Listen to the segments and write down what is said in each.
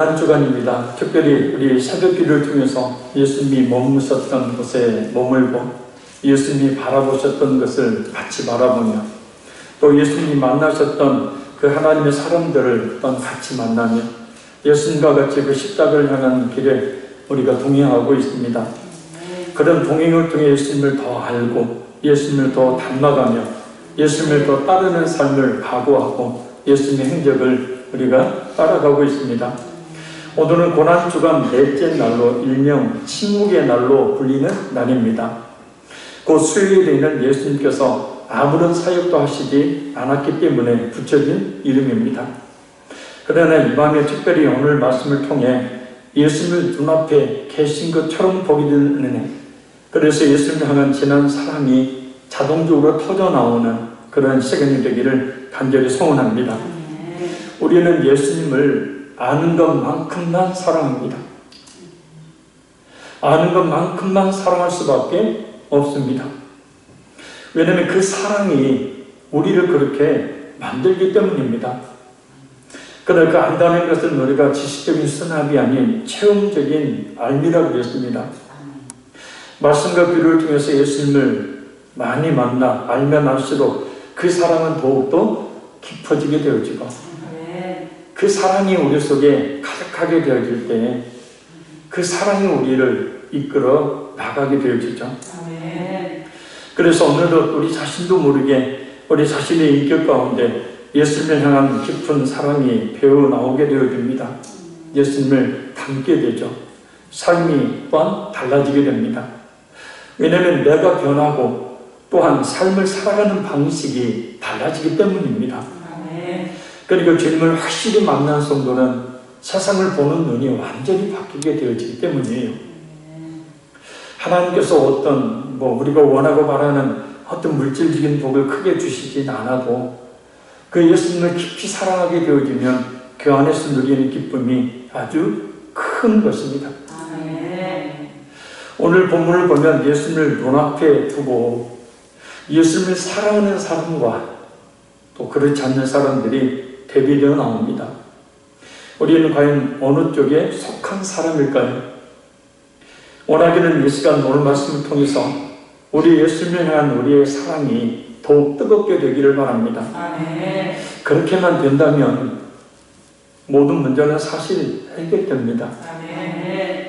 한 주간입니다. 특별히 우리 새벽기를 통해서 예수님이 머무셨던 곳에 머물고 예수님이 바라보셨던 것을 같이 바라보며 또 예수님이 만나셨던 그 하나님의 사람들을 또 같이 만나며 예수님과 같이 그 십자가를 향한 길에 우리가 동행하고 있습니다. 그런 동행을 통해 예수님을 더 알고 예수님을 더 닮아가며 예수님을 더 따르는 삶을 각오하고 예수님의 행적을 우리가 따라가고 있습니다. 오늘은 고난주간 넷째 날로 일명 침묵의 날로 불리는 날입니다. 곧 수요일에는 예수님께서 아무런 사역도 하시지 않았기 때문에 붙여진 이름입니다. 그러나 이 밤에 특별히 오늘 말씀을 통해 예수님을 눈앞에 계신 것처럼 보게 되는 은혜, 그래서 예수님을 향한 진한 사랑이 자동적으로 터져나오는 그런 시간이 되기를 간절히 소원합니다. 우리는 예수님을 아는 것만큼만 사랑합니다. 아는 것만큼만 사랑할 수밖에 없습니다. 왜냐하면 그 사랑이 우리를 그렇게 만들기 때문입니다. 그러나 그 안다는 것은 우리가 지식적인 수납이 아닌 체험적인 알미라고 했습니다. 말씀과 비유를 통해서 예수님을 많이 만나 알면 알수록 그 사랑은 더욱더 깊어지게 되어지고 그 사랑이 우리 속에 가득하게 되어질 때 그 사랑이 우리를 이끌어 나가게 되어지죠. 그래서 오늘도 우리 자신도 모르게 우리 자신의 인격 가운데 예수님을 향한 깊은 사랑이 배어나오게 되어집니다. 예수님을 닮게 되죠. 삶이 또한 달라지게 됩니다. 왜냐하면 내가 변하고 또한 삶을 살아가는 방식이 달라지기 때문입니다. 그러니까 주님을 확실히 만난 성도는 세상을 보는 눈이 완전히 바뀌게 되어지기 때문이에요. 하나님께서 어떤 우리가 원하고 바라는 어떤 물질적인 복을 크게 주시진 않아도 그 예수님을 깊이 사랑하게 되어지면 그 안에서 누리는 기쁨이 아주 큰 것입니다. 오늘 본문을 보면 예수님을 눈앞에 두고 예수님을 사랑하는 사람과 또 그렇지 않는 사람들이 대비되어 나옵니다. 우리는 과연 어느 쪽에 속한 사람일까요? 원하기는 이 시간 오늘 말씀을 통해서 우리 예수님을 향한 우리의 사랑이 더욱 뜨겁게 되기를 바랍니다. 그렇게만 된다면 모든 문제는 사실 해결됩니다.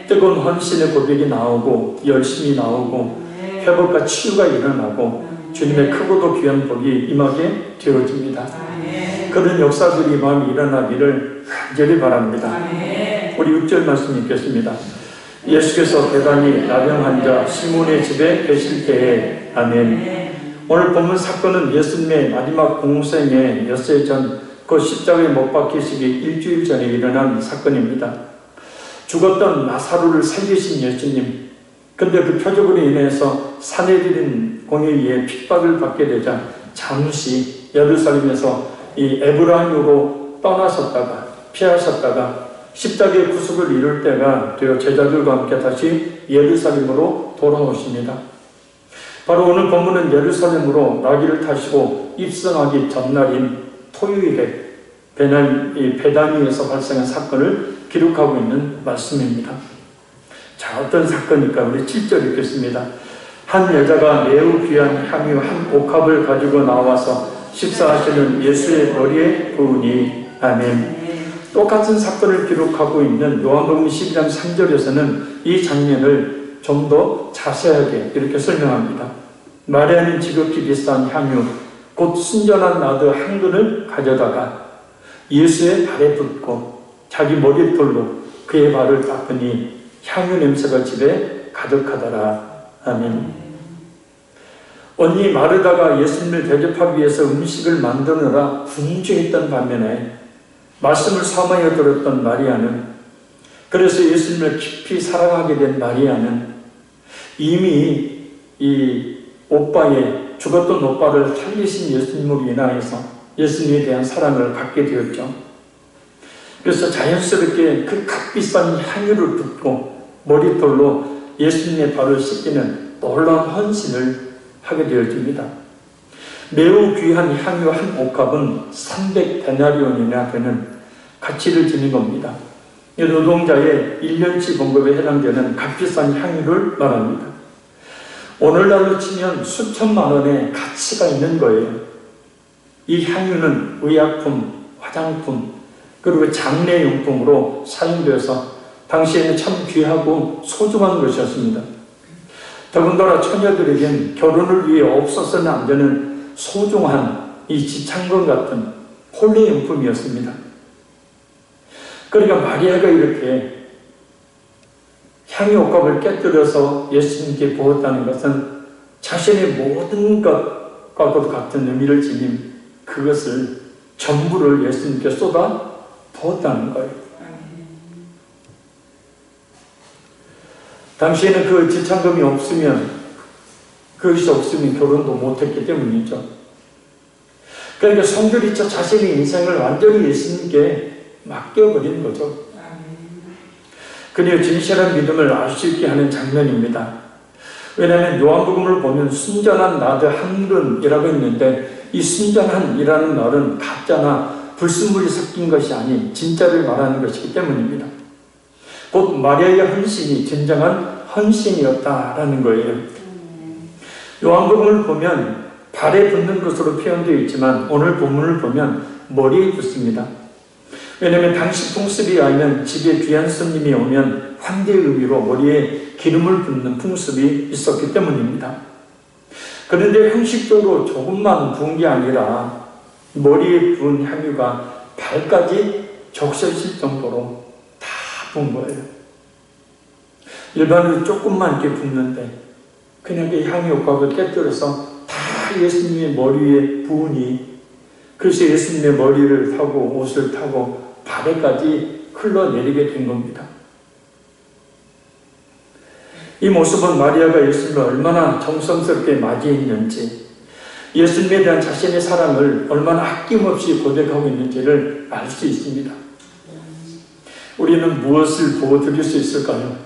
뜨거운 헌신의 고백이 나오고 열심이 나오고 회복과 치유가 일어나고 주님의 크고도 귀한 복이 임하게 되어집니다. 그런 역사들이 마음이 일어나기를 간절히 바랍니다. 우리 6절 말씀 읽겠습니다. 예수께서 배단이 나병 환자 시몬의 집에 계실 때에 아멘. 오늘 본문 사건은 예수님의 마지막 공생의 엿새 전 그 십자가에 못 박히시기 일주일 전에 일어난 사건입니다. 죽었던 나사로를 살리신 예수님, 근데 그 표적으로 인해서 사내들인 공의에 핍박을 받게 되자 잠시 예루살렘에서 이 에브라임으로 떠나셨다가 피하셨다가 십자가의 구속을 이룰 때가 되어 제자들과 함께 다시 예루살렘으로 돌아오십니다. 바로 오늘 본문은 예루살렘으로 나귀를 타시고 입성하기 전날인 토요일에 베다니에서 발생한 사건을 기록하고 있는 말씀입니다. 자, 어떤 사건일까? 우리 7절 읽겠습니다. 한 여자가 매우 귀한 향유 한 옥합을 가지고 나와서 식사하시는 예수의 머리에 부으니 아멘. 똑같은 사건을 기록하고 있는 요한복음 12장 3절에서는 이 장면을 좀 더 자세하게 이렇게 설명합니다. 마리아는 지극히 비싼 향유 곧 순전한 나드 한 근을 가져다가 예수의 발에 붓고 자기 머리털로 그의 발을 닦으니 향유 냄새가 집에 가득하더라. 아멘. 언니 마르다가 예수님을 대접하기 위해서 음식을 만드느라 분주했던 반면에 말씀을 사모하여 들었던 마리아는, 그래서 예수님을 깊이 사랑하게 된 마리아는 이미 이 죽었던 오빠를 살리신 예수님으로 인하여서 예수님에 대한 사랑을 갖게 되었죠. 그래서 자연스럽게 그 값비싼 향유를 붓고 머리털로 예수님의 발을 씻기는 놀라운 헌신을 하게 되어집니다. 매우 귀한 향유 한 옥합은 300데나리온이나 되는 가치를 지닌 겁니다. 이 노동자의 1년치 봉급에 해당되는 값비싼 향유를 말합니다. 오늘날로 치면 수천만 원의 가치가 있는 거예요. 이 향유는 의약품, 화장품, 그리고 장례용품으로 사용되어서 당시에는 참 귀하고 소중한 것이었습니다. 더군다나 처녀들에겐 결혼을 위해 없어서는 안 되는 소중한 이 지창금 같은 혼례용품이었습니다. 그러니까 마리아가 이렇게 향유옥합을 깨뜨려서 예수님께 부었다는 것은 자신의 모든 것과도 같은 의미를 지닌 그것을 전부를 예수님께 쏟아 부었다는 거예요. 당시에는 그 지창금이 없으면, 그것이 없으면 결혼도 못했기 때문이죠. 그러니까 성들이 자신의 인생을 완전히 예수님께 맡겨버리는 거죠. 그리고 진실한 믿음을 알 수 있게 하는 장면입니다. 왜냐하면 요한복음을 보면 순전한 나드 한근이라고 있는데, 이 순전한이라는 말은 가짜나 불순물이 섞인 것이 아닌 진짜를 말하는 것이기 때문입니다. 곧 마리아의 헌신이 진정한 헌신이었다라는 거예요. 요한복음을 보면 발에 붙는 것으로 표현되어 있지만 오늘 본문을 보면 머리에 붙습니다. 왜냐하면 당시 풍습에 의하면 집에 귀한 손님이 오면 환대의 의미로 머리에 기름을 붓는 풍습이 있었기 때문입니다. 그런데 형식적으로 조금만 부은 게 아니라 머리에 부은 향유가 발까지 적셔질 정도로 다 부은 거예요. 일반으로 조금만 이렇게 붓는데 그냥 그 향유옥합을 깨뜨려서 다 예수님의 머리 위에 부으니, 그래서 예수님의 머리를 타고 옷을 타고 발에까지 흘러내리게 된 겁니다. 이 모습은 마리아가 예수님을 얼마나 정성스럽게 맞이했는지, 예수님에 대한 자신의 사랑을 얼마나 아낌없이 고백하고 있는지를 알 수 있습니다. 우리는 무엇을 부어드릴 수 있을까요?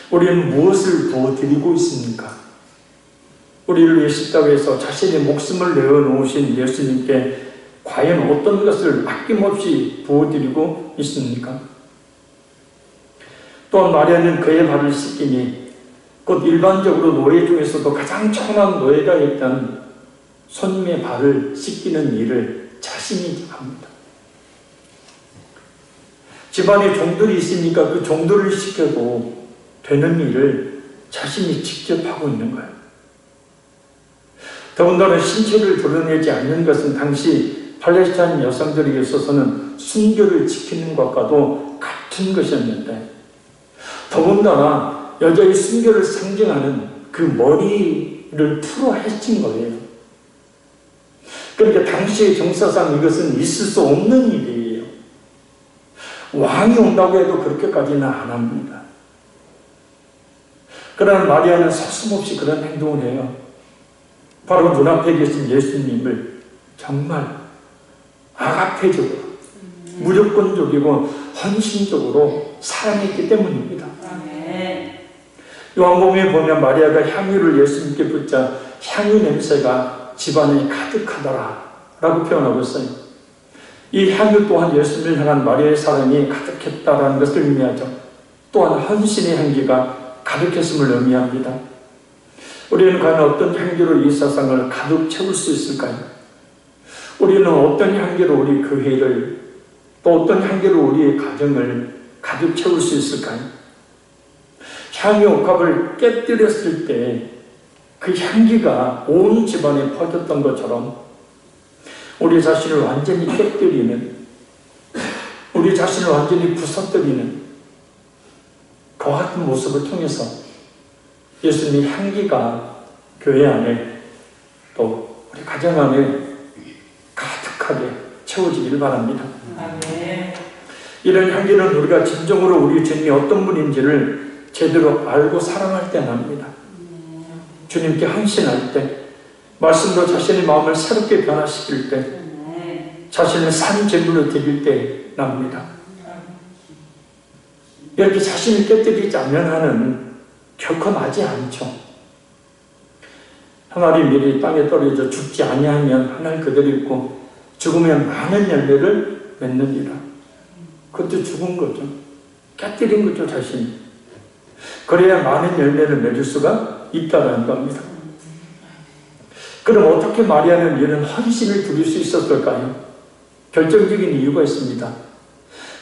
우리는 무엇을 부어드리고 있습니까? 우리를 위해 십자가에서 자신의 목숨을 내어놓으신 예수님께 과연 어떤 것을 아낌없이 부어드리고 있습니까? 또한 마리아는 그의 발을 씻기니 곧 일반적으로 노예 중에서도 가장 천한 노예가 했던 손님의 발을 씻기는 일을 자신이 합니다. 집안에 종들이 있으니까 그 종들을 시켜도 되는 일을 자신이 직접 하고 있는 거예요. 더군다나 신체를 드러내지 않는 것은 당시 팔레스타인 여성들에게 있어서는 순교를 지키는 것과도 같은 것이었는데, 더군다나 여자의 순교를 상징하는 그 머리를 풀어 헤친 거예요. 그러니까 당시의 정서상 이것은 있을 수 없는 일이에요. 왕이 온다고 해도 그렇게까지는 안 합니다. 그러나 마리아는 서슴없이 그런 행동을 해요. 바로 눈앞에 계신 예수님을 정말 아가페적으로, 무조건적이고 헌신적으로 사랑했기 때문입니다. 요한복음에 보면 마리아가 향유를 예수님께 붓자 향유 냄새가 집안에 가득하더라 라고 표현하고 있어요. 이 향유 또한 예수님을 향한 마리아의 사랑이 가득했다라는 것을 의미하죠. 또한 헌신의 향기가 가득했음을 의미합니다. 우리는 과연 어떤 향기로 이 세상을 가득 채울 수 있을까요? 우리는 어떤 향기로 우리 교회를, 또 어떤 향기로 우리의 가정을 가득 채울 수 있을까요? 향유 옥합을 깨뜨렸을 때 그 향기가 온 집안에 퍼졌던 것처럼 우리 자신을 완전히 깨뜨리는, 우리 자신을 완전히 부서뜨리는 그와 같은 모습을 통해서 예수님의 향기가 교회 안에 또 우리 가정 안에 가득하게 채워지기를 바랍니다. 이런 향기는 우리가 진정으로 우리 주님이 어떤 분인지를 제대로 알고 사랑할 때 납니다. 주님께 헌신할 때, 말씀으로 자신의 마음을 새롭게 변화시킬 때, 자신을 산 제물로 드릴 때 납니다. 이렇게 자신을 깨뜨리지 않는 한은 결코 나지 않죠. 한 알이 미리 땅에 떨어져 죽지 아니하면 한 알 그대로 있고 죽으면 많은 열매를 맺느니라. 그것도 죽은 거죠. 깨뜨린 거죠, 자신이. 그래야 많은 열매를 맺을 수가 있다는 겁니다. 그럼 어떻게 마리아는 이런 헌신을 드릴 수 있었을까요? 결정적인 이유가 있습니다.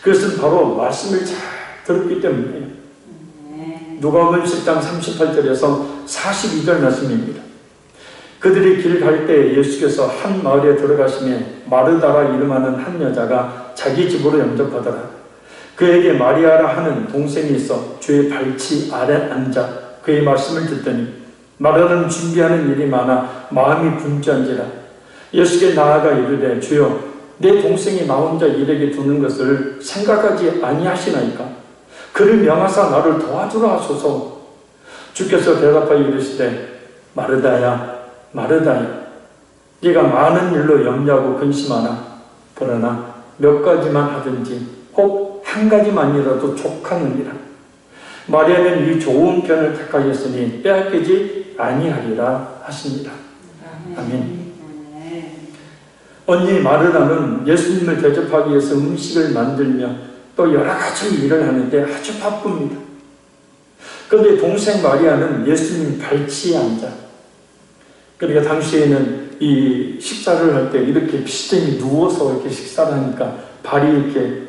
그것은 바로 말씀을 잘 들었기 때문이에요. 누가복음 10장 38절에서 42절 말씀입니다. 그들이 길 갈 때 예수께서 한 마을에 들어가시매 마르다라 이름하는 한 여자가 자기 집으로 영접하더라. 그에게 마리아라 하는 동생이 있어 주의 발치 아래 앉아 그의 말씀을 듣더니 마르다는 준비하는 일이 많아 마음이 분주한지라. 예수께 나아가 이르되 주여 내 동생이 나 혼자 일에게 두는 것을 생각하지 아니하시나이까. 그를 명하사 나를 도와주라 하소서. 주께서 대답하여 이르시되 마르다야 마르다야 네가 많은 일로 염려하고 근심하나 그러나 몇 가지만 하든지 혹 한 가지만이라도 족하느니라. 마리아는 이 좋은 편을 택하였으니 빼앗기지 아니하리라 하십니다. 아멘. 언니 마르다는 예수님을 대접하기 위해서 음식을 만들며 또 여러 가지 일을 하는데 아주 바쁩니다. 그런데 동생 마리아는 예수님 발치에 앉아. 그러니까 당시에는 이 식사를 할 때 이렇게 비스듬히 누워서 이렇게 식사를 하니까 발이 이렇게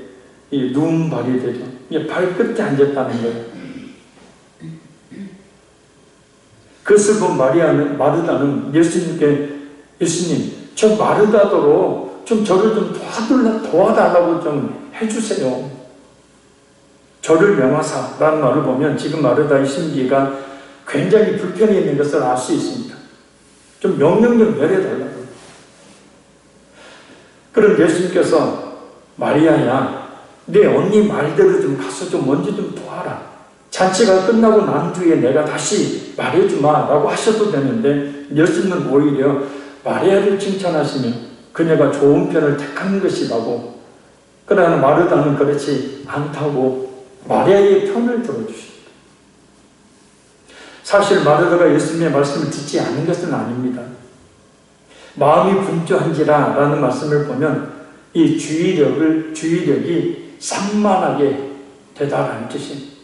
누운 발이 되죠. 발끝에 앉았다는 거예요. 그것을 본 마르다는 예수님께 예수님, 저 마르다도로 좀 저를 좀 도와달라고 좀 해주세요. 저를 명하사 라는 말을 보면 지금 마르다의 심기가 굉장히 불편해 있는 것을 알 수 있습니다. 좀 명령 좀 내려달라고. 그럼 예수님께서 마리아야 내 언니 말대로 좀 가서 좀 먼저 좀 도와라. 잔치가 끝나고 난 뒤에 내가 다시 말해주마 라고 하셔도 되는데 예수님은 오히려 마리아를 칭찬하시며 그녀가 좋은 편을 택하는 것이라고. 그러나 마르다는 그렇지 않다고 마리아의 편을 들어주십니다. 사실 마르다가 예수님의 말씀을 듣지 않은 것은 아닙니다. 마음이 분주한지라 라는 말씀을 보면 이 주의력이 산만하게 되다라는 뜻입니다.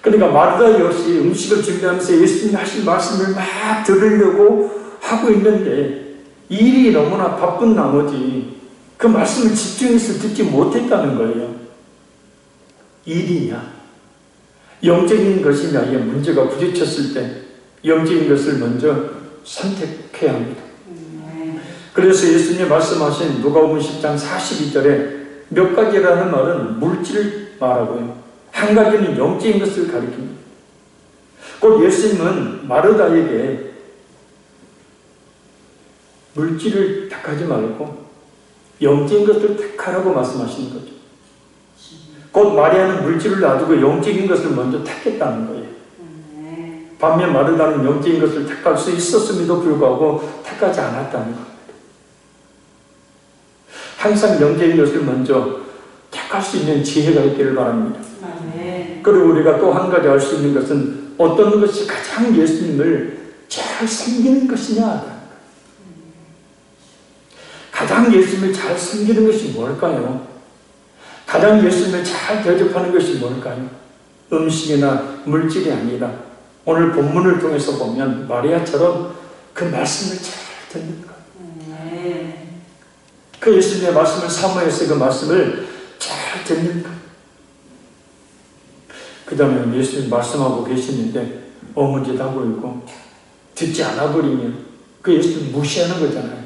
그러니까 마르다 역시 음식을 준비하면서 예수님이 하신 말씀을 막 들으려고 하고 있는데 일이 너무나 바쁜 나머지 그 말씀을 집중해서 듣지 못했다는 거예요. 일이냐 영적인 것이냐 이 문제가 부딪혔을 때 영적인 것을 먼저 선택해야 합니다. 그래서 예수님이 말씀하신 누가복음 10장 42절에 몇 가지라는 말은 물질을 말하고요. 한 가지는 영적인 것을 가리킵니다. 곧 예수님은 마르다에게 물질을 택하지 말고 영적인 것을 택하라고 말씀하시는 거죠. 곧 마리아는 물질을 놔두고 영적인 것을 먼저 택했다는 거예요. 반면 마르다는 영적인 것을 택할 수 있었음에도 불구하고 택하지 않았다는 겁니다. 항상 영적인 것을 먼저 택할 수 있는 지혜가 있기를 바랍니다. 그리고 우리가 또 한 가지 알 수 있는 것은 어떤 것이 가장 예수님을 잘 섬기는 것이냐. 가장 예수님을 잘 섬기는 것이 뭘까요? 가장 예수님을 잘 대접하는 것이 뭘까요? 음식이나 물질이 아니라 오늘 본문을 통해서 보면 마리아처럼 그 말씀을 잘 듣는 것. 그 예수님의 말씀을 사모해서 그 말씀을 잘 듣는 것. 그 다음에 예수님 말씀하고 계시는데 어문짓하고 있고 듣지 않아 버리면 그 예수님 무시하는 거잖아요.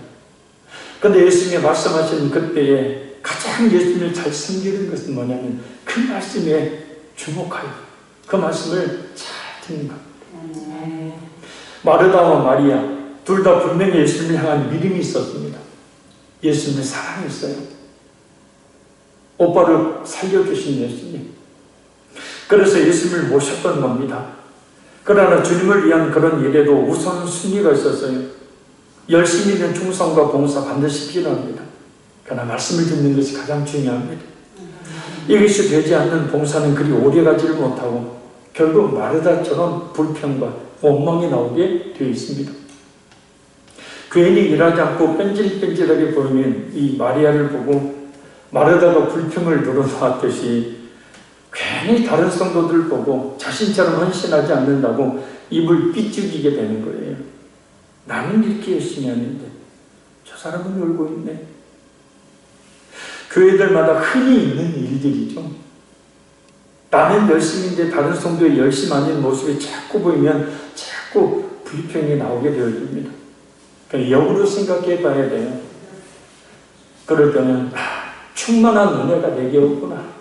그런데 예수님이 말씀하시는 그때에 가장 예수님을 잘 섬기는 것은 뭐냐면 그 말씀에 주목하여 그 말씀을 잘 듣는 것. 마르다와 마리아 둘 다 분명히 예수님을 향한 믿음이 있었습니다. 예수님을 사랑했어요. 오빠를 살려주신 예수님. 그래서 예수님을 모셨던 겁니다. 그러나 주님을 위한 그런 일에도 우선순위가 있었어요. 열심히 있는 충성과 봉사 반드시 필요합니다. 그러나 말씀을 듣는 것이 가장 중요합니다. 이것이 되지 않는 봉사는 그리 오래가지를 못하고 결국 마르다처럼 불평과 원망이 나오게 되어 있습니다. 괜히 일하지 않고 뺀질뺀질하게 보이는 이 마리아를 보고 마르다가 불평을 늘어놓았듯이 괜히 다른 성도들 보고 자신처럼 헌신하지 않는다고 입을 삐죽이게 되는 거예요. 나는 이렇게 열심히 하는데 저 사람은 놀고 있네. 교회들마다 흔히 있는 일들이죠. 나는 열심인데 다른 성도의 열심 아닌 모습이 자꾸 보이면 자꾸 불평이 나오게 되어집니다. 그러니까 역으로 생각해 봐야 돼요. 그럴 때는 충만한 은혜가 내게 없구나.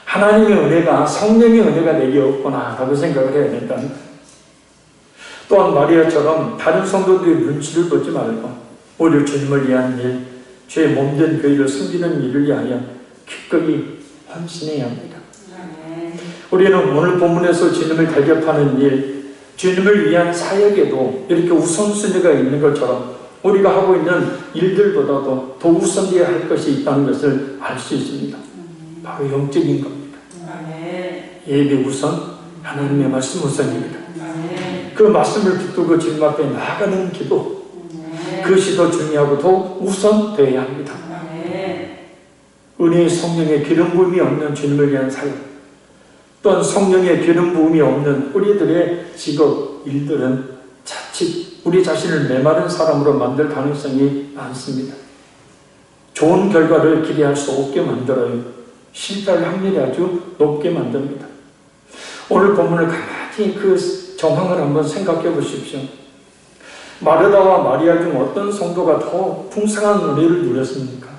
하나님의 은혜가, 성령의 은혜가 내게 없구나 라고 생각을 해야 된다. 또한 마리아처럼 다른 성도들의 눈치를 보지 말고 오히려 주님을 위한 일, 주의 몸된 교회를 섬기는 일을 위하여 기꺼이 헌신해야 합니다. 우리는 오늘 본문에서 주님을 대접하는 일, 주님을 위한 사역에도 이렇게 우선순위가 있는 것처럼 우리가 하고 있는 일들보다도 더 우선되어야 할 것이 있다는 것을 알 수 있습니다. 바로 영적인 겁니다. 예배 우선, 하나님의 말씀 우선입니다. 그 말씀을 붙들고 주님 앞에 나아가는 기도, 그것이 더 중요하고 더 우선되어야 합니다. 은혜의 성령의 기름 부음이 없는 주님을 위한 사역, 또한 성령의 기름 부음이 없는 우리들의 직업, 일들은 자칫 우리 자신을 메마른 사람으로 만들 가능성이 많습니다. 좋은 결과를 기대할 수 없게 만들어요. 실패할 확률이 아주 높게 만듭니다. 오늘 본문을 가만히 그 정황을 한번 생각해 보십시오. 마르다와 마리아 중 어떤 성도가 더 풍성한 은혜를 누렸습니까?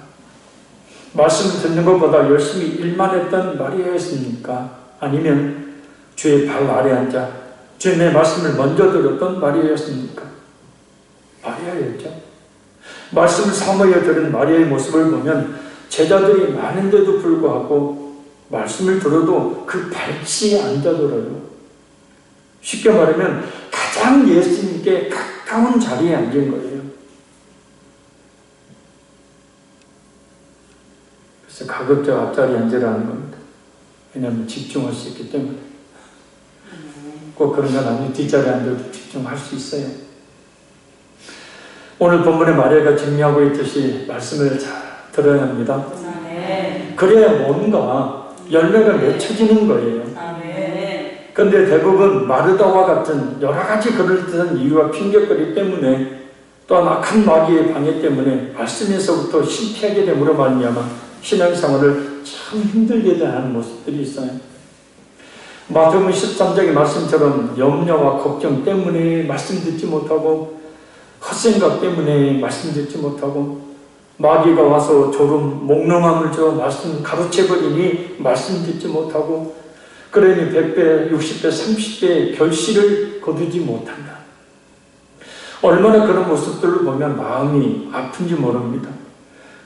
말씀을 듣는 것보다 열심히 일만 했던 마리아였습니까? 아니면 주의 발 아래 앉아 주님의 말씀을 먼저 들었던 마리아였습니까? 마리아였죠. 말씀을 사모하여 들은 마리아의 모습을 보면 제자들이 많은데도 불구하고 말씀을 들어도 그 발치에 앉아들어요. 쉽게 말하면 가장 예수님께 가까운 자리에 앉은 거예요. 그래서 가급적 앞자리에 앉으라는 겁니다. 왜냐하면 집중할 수 있기 때문에. 꼭 그런 건 아니에요. 뒷자리에 앉아도 집중할 수 있어요. 오늘 본문에 마리아가 증명하고 있듯이 말씀을 잘 들어야 합니다. 그래야 뭔가 열매가 맺혀지는 거예요. 그런데 대부분 마르다와 같은 여러 가지 그럴듯한 이유와 핑계거리 때문에 또한 악한 마귀의 방해 때문에 말씀에서부터 실패하게 됨으로 말미암아 신앙생활을 참 힘들게 대하는 모습들이 있어요. 마태복음 13장의 말씀처럼 염려와 걱정 때문에 말씀 듣지 못하고 헛생각 때문에 말씀 듣지 못하고 마귀가 와서 졸음, 몽롱함을 줘 말씀 가로채버리니 말씀 듣지 못하고 그러니 100배, 60배, 30배의 결실을 거두지 못한다. 얼마나 그런 모습들을 보면 마음이 아픈지 모릅니다.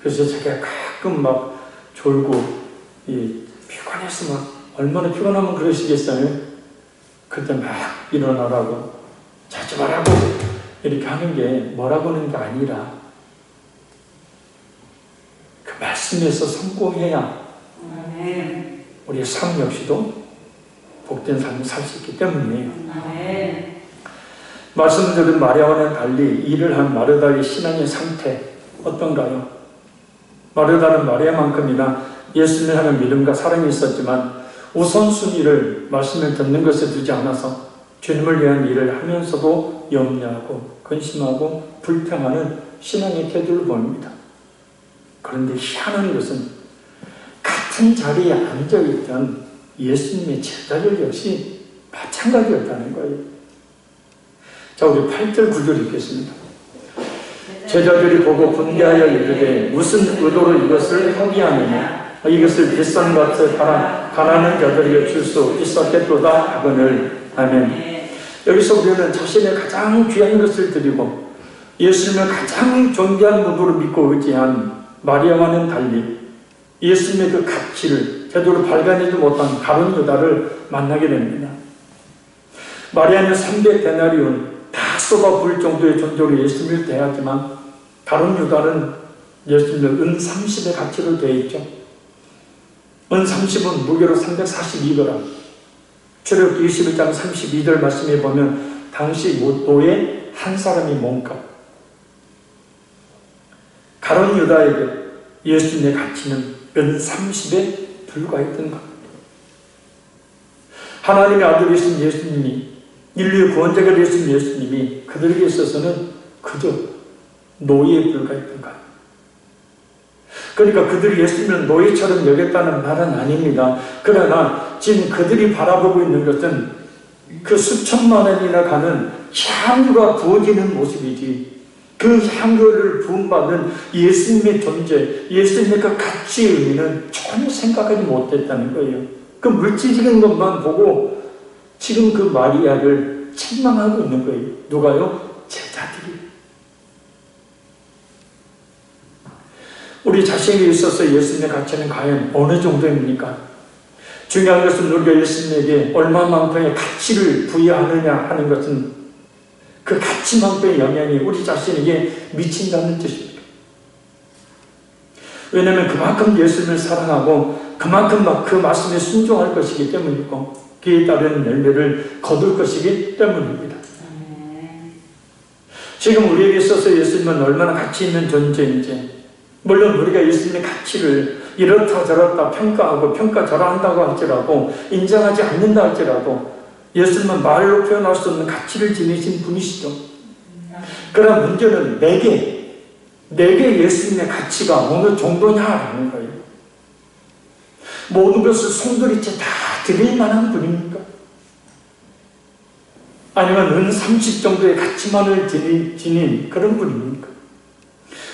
그래서 자기가 가끔 막 졸고 피곤해서 막 얼마나 피곤하면 그러시겠어요? 그때 막 일어나라고 자지 말라고 이렇게 하는 게 뭐라고 하는 게 아니라 그 말씀에서 성공해야 우리의 삶 역시도 복된 삶을 살 수 있기 때문이에요. 말씀 들은 마리아와는 달리 일을 한 마르다의 신앙의 상태 어떤가요? 마르다는 마리아만큼이나 예수님을 하는 믿음과 사랑이 있었지만 우선순위를 말씀을 듣는 것에 두지 않아서 주님을 위한 일을 하면서도 염려하고 근심하고 불평하는 신앙의 태도를 보입니다. 그런데 희한한 것은 같은 자리에 앉아있던 예수님의 제자들 역시 마찬가지였다는 거예요. 자, 우리 8절 9절 읽겠습니다. 제자들이 보고 분개하여 이르되 무슨 의도로 이것을 허기하느냐 이것을 비싼 값에 팔아 가난한 자들에게 줄 수 있었겠도다 하거늘. 아멘. 여기서 우리는 자신의 가장 귀한 것을 드리고 예수님을 가장 존귀한 분으로 믿고 의지한 마리아와는 달리 예수님의 그 가치를 제대로 발견하지 못한 가룟 유다를 만나게 됩니다. 마리아는 300데나리온 다 쏟아부을 정도의 존재로 예수님을 대하지만 가룟 유다는 예수님을 은 30의 가치로 대했죠. 은 30은 무게로 342g. 출애굽 21장 32절 말씀에 보면 당시 노예 한 사람이 몸값. 가룟 유다에게 예수님의 가치는 은 30에 불과했던 것. 하나님의 아들이신 예수님이, 인류의 구원자가 되신 예수님이 그들에게 있어서는 그저 노예에 불과했던 것. 그러니까 그들이 예수님을 노예처럼 여겼다는 말은 아닙니다. 그러나 지금 그들이 바라보고 있는 것은 그 수천만 원이나 가는 향유가 부어지는 모습이지, 그 향유를 부음받는 예수님의 존재, 예수님의 그 가치의 의미는 전혀 생각하지 못했다는 거예요. 그 물질적인 것만 보고 지금 그 마리아를 책망하고 있는 거예요. 누가요? 제자들이. 우리 자신에게 있어서 예수님의 가치는 과연 어느 정도입니까? 중요한 것은 우리가 예수님에게 얼마만큼의 가치를 부여하느냐 하는 것은 그 가치만큼의 영향이 우리 자신에게 미친다는 뜻입니다. 왜냐하면 그만큼 예수님을 사랑하고 그만큼 그 말씀에 순종할 것이기 때문이고 그에 따른 열매를 거둘 것이기 때문입니다. 지금 우리에게 있어서 예수님은 얼마나 가치 있는 존재인지, 물론 우리가 예수님의 가치를 이렇다 저렇다 평가하고 평가절하한다고 할지라도, 인정하지 않는다 할지라도 예수님은 말로 표현할 수 없는 가치를 지니신 분이시죠. 그러나 문제는 내게 예수님의 가치가 어느 정도냐라는 거예요. 모든 것을 송두리째 다 드릴 만한 분입니까? 아니면 은 30 정도의 가치만을 지닌 그런 분입니까?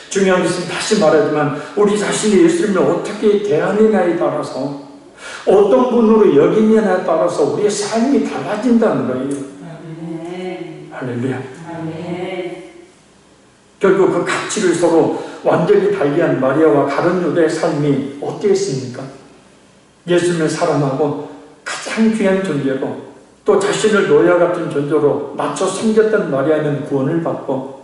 중요한 것은 다시 말하지만 우리 자신이 예수님을 어떻게 대하느냐에 따라서, 어떤 분으로 여기느냐에 따라서 우리의 삶이 달라진다는 거예요. 할렐루야. 결국 그 가치를 서로 완전히 달리한 마리아와 가룟 유다의 삶이 어땠습니까? 예수님을 사랑하고 가장 귀한 존재로, 또 자신을 노예와 같은 존재로 맞춰 섬겼던 마리아는 구원을 받고,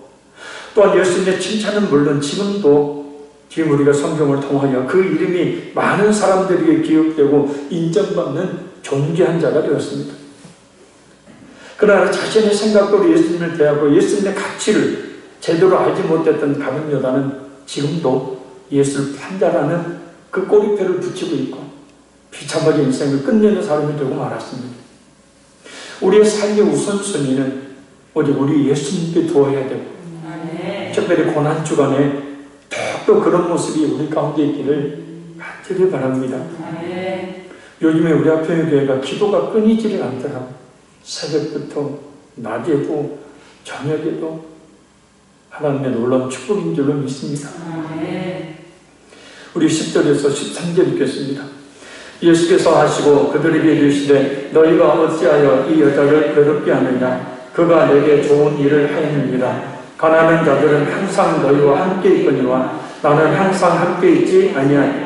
또한 예수님의 칭찬은 물론 지금 우리가 성경을 통하여 그 이름이 많은 사람들에게 기억되고 인정받는 존귀한 자가 되었습니다. 그러나 자신의 생각대로 예수님을 대하고 예수님의 가치를 제대로 알지 못했던 가룟 유다는 지금도 예수를 판단하는 그 꼬리표를 붙이고 있고 비참하게 인생을 끝내는 사람이 되고 말았습니다. 우리의 삶의 우선순위는 오직 우리 예수님께 두어야 되고, 특별히 고난주간에 또 그런 모습이 우리 가운데 있기를 간절히 바랍니다. 요즘에 우리 아평교회가 기도가 끊이지를 않더라고요. 새벽부터 낮에도 저녁에도 하나님의 놀라운 축복인 줄로 믿습니다. 우리 10절에서 13절 읽겠습니다. 예수께서 하시고 그들에게 이르시되 너희가 어찌하여 이 여자를 괴롭게 하느냐? 그가 내게 좋은 일을 하였느니라. 가난한 자들은 항상 너희와 함께 있거니와 나는 항상 함께 있지 아니하니.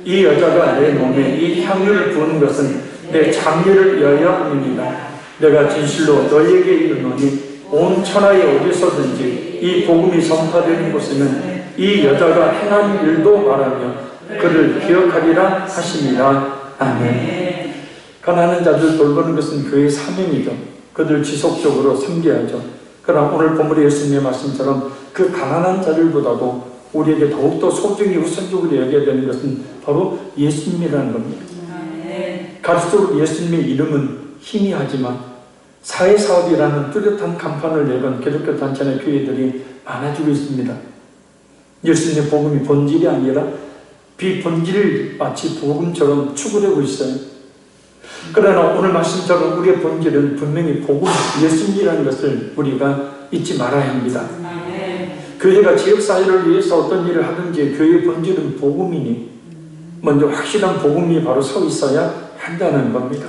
이 여자가 내 몸에 이 향유를 부은 것은 내 장례를 위하여 함이니라. 내가 진실로 너희에게 이르노니 온 천하에 어디서든지 이 복음이 전파되는 곳에는 이 여자가 행한 일도 말하며 그를 기억하리라 하시니라. 아멘. 가난한 자들 돌보는 것은 교회의 사명이죠. 그들 지속적으로 섬겨야죠. 그러나 오늘 본문의 예수님의 말씀처럼 그 가난한 자들보다도 우리에게 더욱더 소중히 우선적으로 여겨야 되는 것은 바로 예수님이라는 겁니다. 가르쳐줄 예수님의 이름은 희미하지만 사회사업이라는 뚜렷한 간판을 내건 기독교 단체나 교회들이 많아지고 있습니다. 예수님의 복음이 본질이 아니라 비본질을 마치 복음처럼 추구되고 있어요. 그러나 오늘 말씀처럼 우리의 본질은 분명히 복음, 예수님이라는 것을 우리가 잊지 말아야 합니다. 교회가 지역사회를 위해서 어떤 일을 하든지 교회의 본질은 복음이니 먼저 확실한 복음이 바로 서 있어야 한다는 겁니다.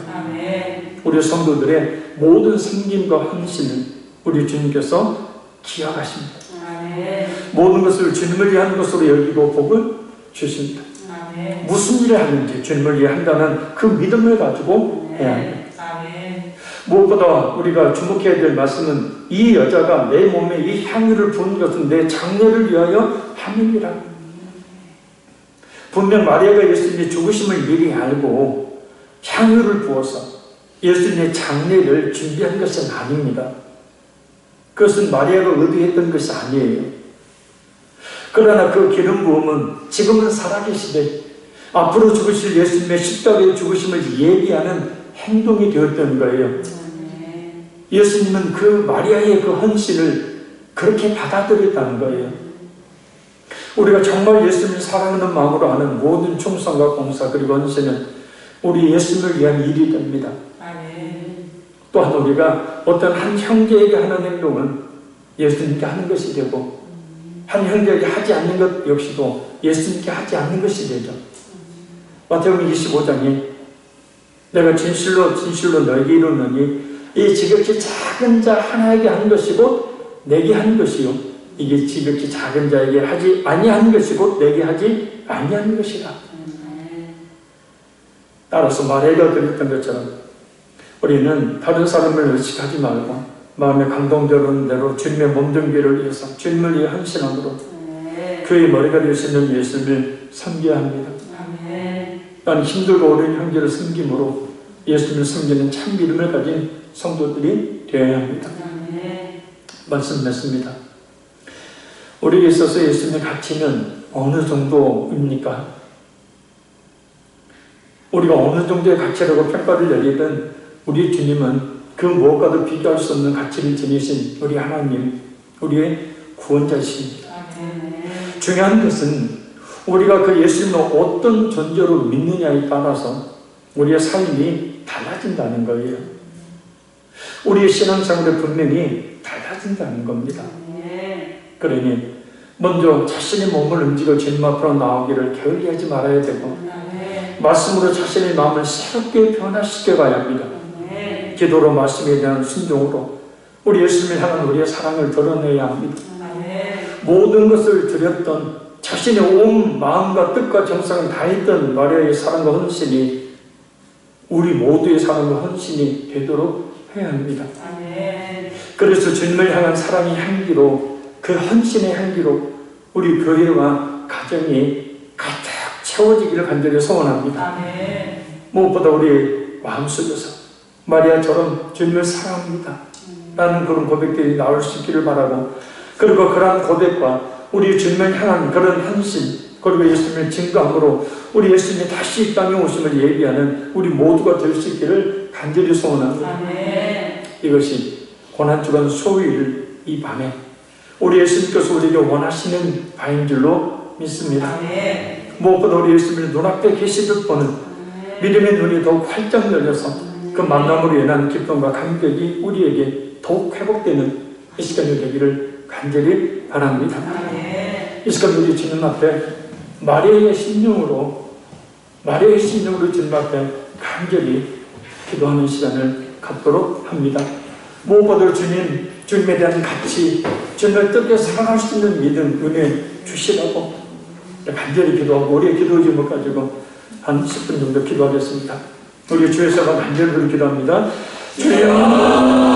우리 성도들의 모든 섬김과 헌신을 우리 주님께서 기억하십니다. 모든 것을 주님을 위한 것으로 여기고 복을 주십니다. 무슨 일을 하는지 주님을 위해 한다는 그 믿음을 가지고 해야 합니다. 무엇보다 우리가 주목해야 될 말씀은 이 여자가 내 몸에 이 향유를 부은 것은 내 장례를 위하여 함이니라. 분명 마리아가 예수님의 죽으심을 미리 알고 향유를 부어서 예수님의 장례를 준비한 것은 아닙니다. 그것은 마리아가 의도했던 것이 아니에요. 그러나 그 기름 부음은 지금은 살아계시되 앞으로 죽으실 예수님의 십자가의 죽으심을 얘기하는 행동이 되었던 거예요. 예수님은 그 마리아의 그 헌신을 그렇게 받아들였다는 거예요. 우리가 정말 예수님을 사랑하는 마음으로 하는 모든 충성과 봉사 그리고 헌신은 우리 예수님을 위한 일이 됩니다. 또한 우리가 어떤 한 형제에게 하는 행동은 예수님께 하는 것이 되고 한 형제에게 하지 않는 것 역시도 예수님께 하지 않는 것이 되죠. 마태복음 25장에 내가 진실로 진실로 너에게 이르노니 이 지극히 작은 자 하나에게 한 것이 곧 내게 한 것이요 이게 지극히 작은 자에게 하지 아니한 것이 곧 내게 하지 아니한 것이라. 따라서 마리아가 그랬던 것처럼 우리는 다른 사람을 의식하지 말고 마음에 감동되는 대로 주님의 몸등기를 위해서 주님을 위해 헌신함으로 그의 머리가 되시는 예수님을 섬겨야 합니다. 나는 힘들고 어려운 형제를 섬김으로 예수님을 섬기는 참 믿음을 가진 성도들이 되어야 합니다. 말씀 맺습니다. 우리에게 있어서 예수님의 가치는 어느 정도입니까? 우리가 어느 정도의 가치라고 평가를 내리든 우리 주님은 그 무엇과도 비교할 수 없는 가치를 지니신 우리 하나님, 우리의 구원자이십니다. 중요한 것은 우리가 그 예수님을 어떤 존재로 믿느냐에 따라서 우리의 삶이 달라진다는 거예요. 우리의 신앙생활의 분명히 달라진다는 겁니다. 그러니 먼저 자신의 몸을 움직여 주님 앞으로 나오기를 게을리하지 말아야 되고 말씀으로 자신의 마음을 새롭게 변화시켜 가야 합니다. 기도로 말씀에 대한 순종으로 우리 예수님을 향한 우리의 사랑을 드러내야 합니다. 모든 것을 드렸던 자신의 온 마음과 뜻과 정성을 다했던 마리아의 사랑과 헌신이 우리 모두의 사랑과 헌신이 되도록 해야 합니다. 그래서 주님을 향한 사랑의 향기로 그 헌신의 향기로 우리 교회와 가정이 가득 채워지기를 간절히 소원합니다. 무엇보다 우리 마음속에서 마리아처럼 주님을 사랑합니다 라는 그런 고백들이 나올 수 있기를 바라고 그리고 그러한 고백과 우리 주님을 향한 그런 헌신 그리고 예수님을 증거함으로 우리 예수님이 다시 이 땅에 오심을 예비하는 우리 모두가 될 수 있기를 간절히 소원합니다. 이것이 고난주간 소요일 이 밤에 우리 예수님께서 우리에게 원하시는 바인 줄로 믿습니다. 무엇보다 우리 예수님을 눈앞에 계시듯 보는 믿음의 눈이 더욱 활짝 열려서 그 만남으로 인한 기쁨과 감격이 우리에게 더욱 회복되는 이 시간이 되기를 간절히 바랍니다. 이 시간 우리 주님 앞에 마리아의 심령으로 주님 앞에 간절히 기도하는 시간을 갖도록 합니다. 무엇보다 주님에 대한 가치, 주님을 뜻에 사랑할 수 있는 믿음, 은혜 주시라고 간절히 기도하고 우리의 기도 제목 가지고 한 10분 정도 기도하겠습니다. 우리 주의 사랑 간절히 기도합니다. 주여